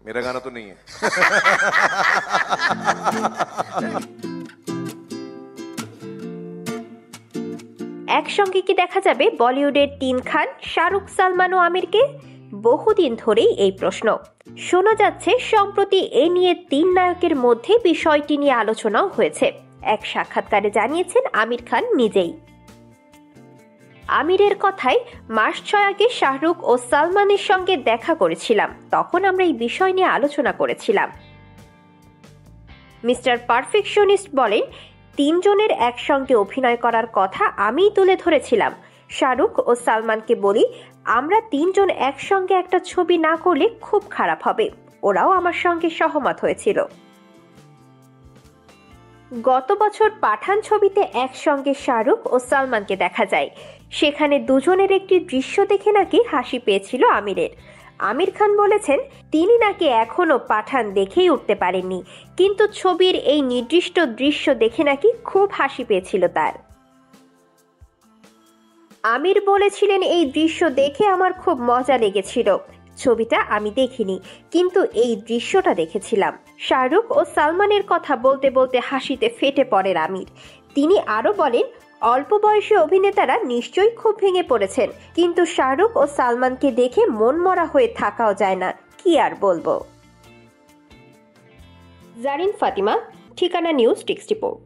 मेरा गाना तो नहीं है। একসঙ্গে কি দেখা যাবে বলিউডের তিন খান শাহরুখ, সালমান ও আমিরকে? বহুদিন ধরেই এই প্রশ্ন শোনা যাচ্ছে। সম্প্রতি এ নিয়ে তিন নায়কের মধ্যে বিষয়টি নিয়ে আলোচনাও হয়েছে। এক সাক্ষাৎকারে জানিয়েছেন আমির খান নিজেই। আমিরের কথায়, মাস 6 আগে শাহরুখ ও সালমানের সঙ্গে দেখা করেছিলাম, তখন আমরা এই বিষয় নিয়ে আলোচনা করেছিলাম। মিস্টার পারফেকশনিস্ট বলেন, তিনজনের একসঙ্গে অভিনয় করার কথা আমিই তুলে ধরেছিলাম। শাহরুখ ও সালমানকে বলি, আমরা তিনজন একসঙ্গে একটা ছবি না করলে খুব খারাপ হবে। ওরাও আমার সঙ্গে সহমত হয়েছিল। গত বছর পাঠান ছবিতে একসঙ্গে শাহরুখ ও সালমানকে দেখা যায়। সেখানে দুজনের একটি দৃশ্য দেখে নাকি হাসি পেয়েছিল আমিরের। আমির খান বলেছেন, তিনি নাকি এখনো পাঠান দেখেই উঠতে পারেননি, কিন্তু ছবির এই নির্দিষ্ট দৃশ্য দেখে নাকি খুব হাসি পেয়েছিল তার। আমির বলেছিলেন, এই দৃশ্য দেখে আমার খুব মজা লেগেছিল। ছবিটা আমি দেখিনি, কিন্তু এই দৃশ্যটা দেখেছিলাম। শাহরুখ ও সালমানের কথা বলতে বলতে হাসিতে ফেটে পড়েন আমির। তিনি আরো বলেন, অল্প বয়সী অভিনেতারা নিশ্চয়ই খুব ভেঙে পড়েছেন, কিন্তু শাহরুখ ও সালমানকে দেখে মন মরা হয়ে থাকাও যায় না। কি আর বলবো। জারিন ফাতিমা, ঠিকানা নিউজ ডেস্ক রিপোর্ট।